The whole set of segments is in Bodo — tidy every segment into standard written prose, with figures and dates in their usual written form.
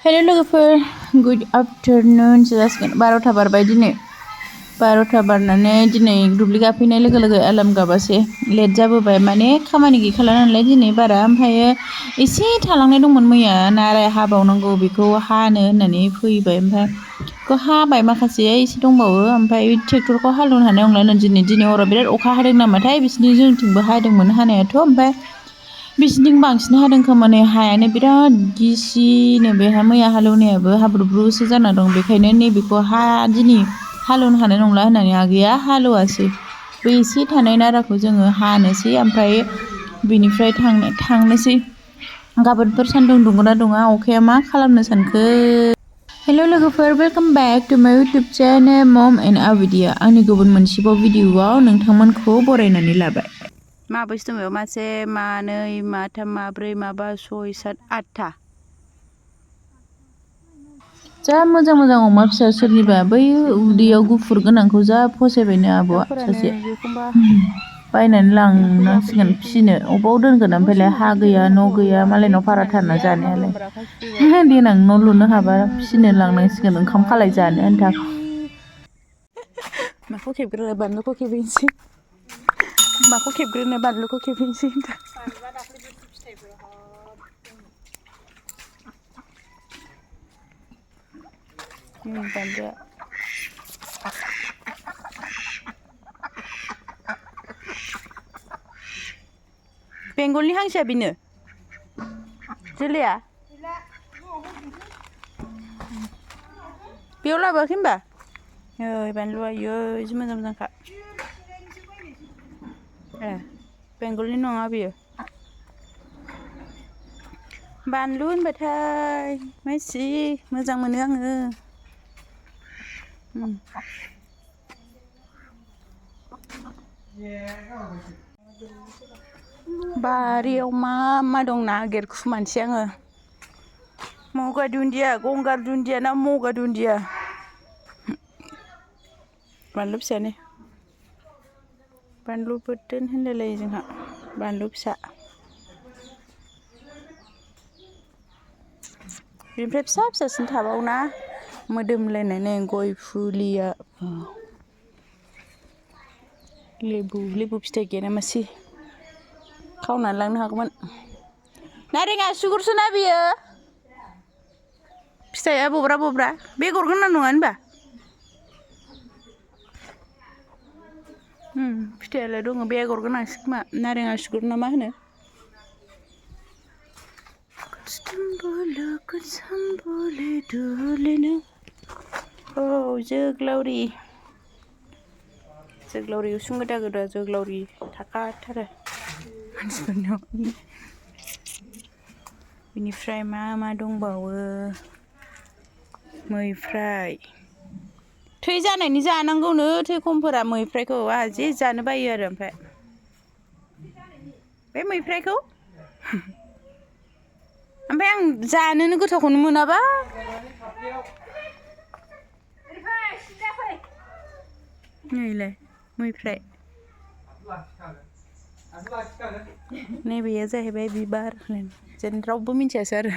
हेलो लोगोफोर गुड आफ्टरनुन जासिगोन 12टा बारबाय दिनै 12टा बारनानै दिनै दुब्लि गाफैनाय लोगो लोगो एलार्म गाबासै लेट जाबोबाय माने खामानि गैखाला नालाय दिनै बारा ओमफ्रायो एसे थालांनाय दंमोन मैया नारा हाबावनांगौ बेखौ हानो होननानै फैबाय ओमफ्राय बेखौ हाबाय माखासे एसे दंबावो ओमफ्राय ट्रेक्टरखौ हालेवनो हानाय नंला दिनै हराव बिराद अखा हादों नामाथाय बिसिनि जोंथिंबो हादोंमोन हानायाथ' ओमफ्राय बिसिनिथिं बांसिन हादों खोमा हायानो बिराद गिसिनो बेहा मैया हालेवनायाबो हाब्रुब्रुसो जाना दं बेखायनो नैबेखौ दिनै हालेवनो हानाय नंला होननानै आगैया हालेवासै बै एसे थानाय नाराखौ जोङो हानोसै ओमफ्राय बिनिफ्राय थांनोसै गाबोनफोर सान्दुं दुंगोना दुङा अखाया मा खालामनो सानखो हेलो लोगोफोर वेलकाम बेक टु माय इउटुब चेनेल मम एन्ड आविदिया आंनि गुबुन मोनसेबाव भिडिअआव नोंथांमोनखौ बरायनानै लाबाय माबैसो दङ मासे मानै माथाम माब्रै माबा सय सात आठथा जा मोजां मोजां अमा फिसा सोरनिबा बै उदैयाव गुफुर गोनांखौ जा फसायबायनो आब'आ सासे बायनानै लांनांसिगोन फिसिनो अबाव दोनगोन ओमफ्रायलाय हा गैया न' गैया मालायनाव भारा थाना जानायालाय देनां न' लुनो हाबा फिसिनो लांनांसिगोन ओंखाम खालाय जानो आन्था माखौ खेबग्रोनो बानलुखौ खेबहैनोसै माखौ खेबग्रोनो बानलुखौ खेबहैनोसै बानलुआ बेंगलनि हांसोआ बेनो जोलैया बेयाव लाबोआखै होनबा ओइ बानलुआ इयो जि मोजां मोजांखा ए बेंगलनि नङा बेयो बानलु होनबाथाय मासि मोजां मोनो आङो बारियाव मा दं नागिरखुमानोसै आङो मगा दुन्दिया गंगार दुन्दिया ना मगा दुन्दिया बानलु फिसानो बानलु बोरदोन होनलायलायो जोंहा बानलु फिसा बेनिफ्राय फिसा फिसासिन थाबावोना मोदोमलायनाय गय फुलिया लेबु फिथाइ गैया नामासै खावनानै लांनो हागौमोन नारें आसुगुरसो ना बियो फिथाइया बब्रा बेगर गोनां नङा होनबा फिथाइयालाय दङ बेगर गोनांसो खोमा नारें आसुगुर ना मा होनो औ जोग्लावरि उसुं गोदा जोग्लावरि थाखाथारो मानसिफोरनाव बेनिफ्राय मा दंबावो मैफ्राय थै जानायनि जानांगौनो थै खमफोरा मैफ्रायखौ आंहा जि जानो बायो आरो ओमफ्राय बे मैफ्रायखौ ओमफ्राय आं जानोनो गोथावखौनो मोनाबा नैलाय मैफ्राय नैबेयो जाहैबाय बिबार जेन रावबो मिथियासै आरो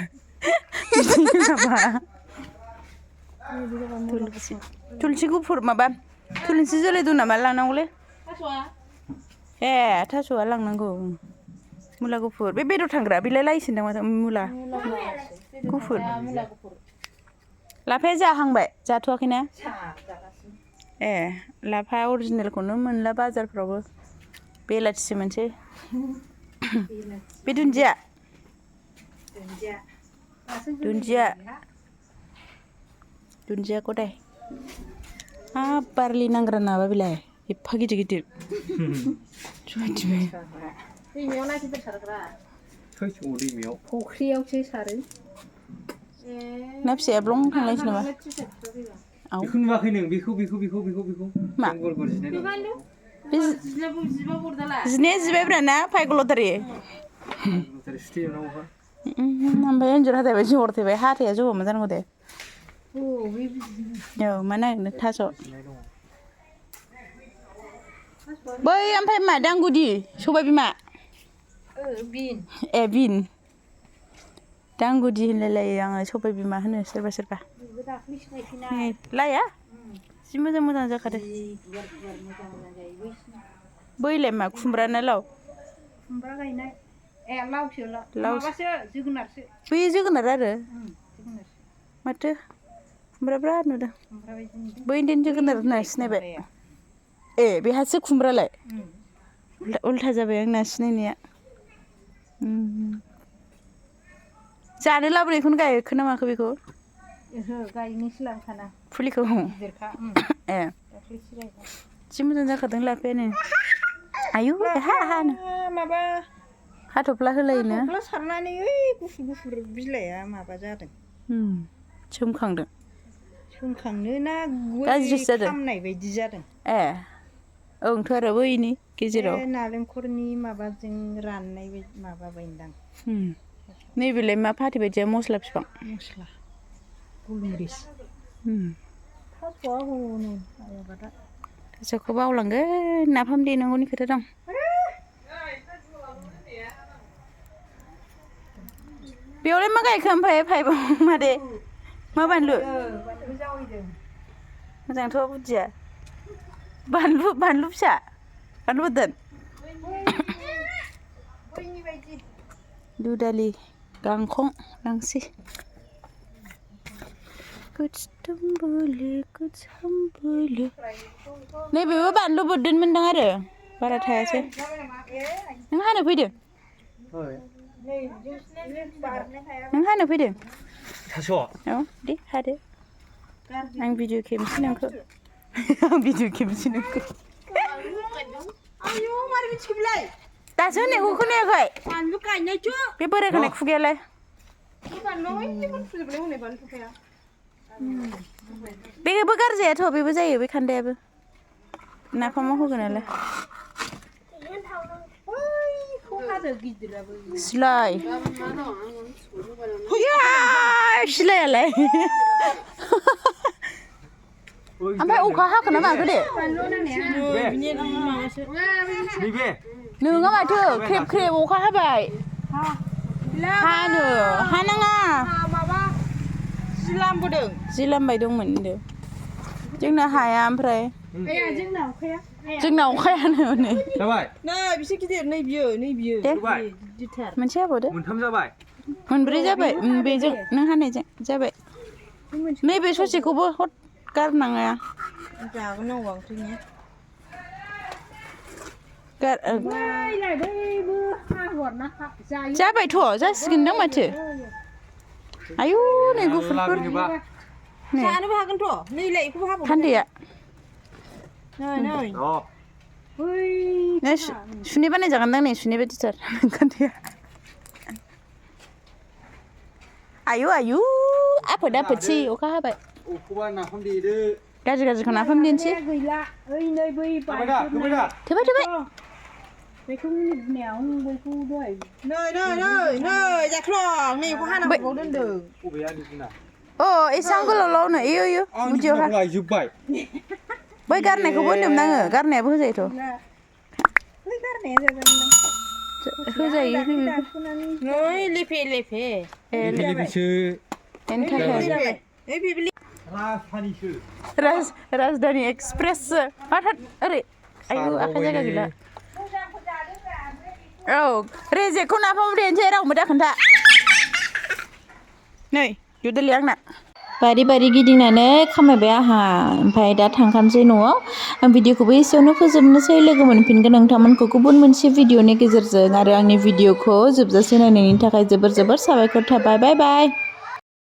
थुलसि गुफुर माबा थुलुंसि जोलै दं नामा लांनांगौलै ए थास'आ लांनांगौ मुला गुफुर बे बेदर थांग्रा बेलाय लायसोदां माथो मुला गुफुर लाफाया जाहांबाय जाथ'वाखैना ए लाफा अरिजिनेलखौनो मोनला बाजारफ्रावबो बेलाथिसो मोनसै बे दुन्दिया गदाय हाब बारलि नांग्रा नामा बेलाय एफा गिदिर दैमायाव ना गिदिर सारग्रा दैमायाव फुख्रियावसो सारो ना फिसाया ब्लं थांलायसै नामा बेखौ नुवाखै नों बेखौ मा जिनाया जिबायब्रा ना फायगलदारि ओमफ्राय एन्जर हाथाय बायदि हरथेबाय हाथाया जबा मा जानांगौ दे औ मा नागिरनो थास' बै ओमफ्राय मा दांगुदि सबाय बिमा बिन दांगुदि होनलायलायो आङो सबाय बिमा होनो सोरबा सोरबा लाया जि मोजां मोजां जाखादो बैलाय मा खुमब्रा ना लाव खुमब्रा गायनाय लावसो माबासो जोगोनारसो बै जोगोनार आरो माथो खुमब्रा बिराद नुदों बै उन्दैनि जोगोनार होनना सिनायबाय ए बेहासो खुमब्रालाय उल्था जाबाय आंना सिनायनाया जानो लाबोनायखौनो गायखो ना माखो बेखौ गायनोसो लांखाना फुलिखौ ए जि मोजां जाखादों लाफायानो आयु हानो माबा हाथफ्ला होलायोनो हाथफ्ला सारनानै ओइ गुफुर गुफुर बिलाइआ माबा जादों सोमखांदों सोमखांनो ना गाज्रिसो जादों खामनाय बायदि जादों ए ओंथ' आरो बैनि गेजेराव नालेंखरनि माबाजों राननाय माबा बायदां नैबेलाय मा फाथै बायदिया मस्ला बिफां मस्ला गलमरिस थास'आ हनै आयाबादा थास'खौ बावलांगोन नाफाम देनांगौनि खोथा दं बेयावलाय मा गायखो ओमफ्राय फाइबाव मादे मा बानलु मोजांथ' बुद्दिया बानलु फिसा बानलु बोरदोन दुदालि गांखं लांसै नैबेबो बानलु बोरदोन मोनदां आरो बारा थायासै नों हानो फैदों नों हानो फैदों थास' औ दे हादो आं भिडिअ खेबनोसै नोंखौ आं भिडिअ खेबनोसै नोंखौ आयौ मारै मिथिखोबिलाय दासो होननायखौ खोनायाखै बानलु गायनायसो बे बोराय खानाय खुगायालाय बानलु ओइनिखौ फुजोबलाय हनै बानलु थफाया बेबो गारजायाथ' बेबो जायो बे खान्दायाबो नाफामाव होगोन नालाय सिलाय सिलायालाय ओमफ्राय अखा हाखो ना माखो दे नोङा माथो ख्रेब ख्रेब अखा हाबाय हानाङा जि लामबाय दंमोन होनदों जोंना हाया ओमफ्राय जोंना अखायानो नै बिसे गिदिर नै बियो दे मोनसे होबावदो मोनथाम जाबाय मोनब्रै जाबाय बेजों नों हानायजों जाबाय नैबे ससेखौबो हद गारनाङा जागोनांगौ ओंख्रिनि जाबायथ' जासिगोनदां माथो आयु नै गुफुरफोर जानोबो हागोनथ' नैलाय बेखौबो हाबाव खान्दैया नै सुनै बानायजागोनदां नै सुनै बायदिथार खान्दैया आयु आफोद आफोदसै अखा हाबाय गाज्रिखौ नाफाम देनोसै गैला ओइ नै बै थोबाय बेखौ मिनिनायाव बैखौ दहाय नै जाख्लं नै बेखौ हानांगौ दोनदों अ एसां गोलावनो इयो गुदियाव हा लायजोबबाय बै गारनायखौबो होनदोंमोन आङो गारनायाबो होजायोथ' बै गारनाया जाजागोनदां होजायो नै लेफे लेफेसो बेनि थाखाय राजधानी एक्सप्रेससो ओरै आयु आखाइ जायगा गैला औ रेजेकखौ नाफाम देनोसै रावनोबो दाखोन्था नै दुदालि आंना बारि गिदिंनानै खामायबाय आंहा ओमफ्राय दा थांखानोसै न'आव आं भिडिअखौबो एसेयावनो फोजोबनोसै लोगो मोनफिनगोन नोंथांमोनखौ गुबुन मोनसे भिडिअनि गेजेरजों आरो आंनि भिडिअखौ जोबजासे नायनायनि थाखाय जोबोर साबायखर थाबाय बाय बाय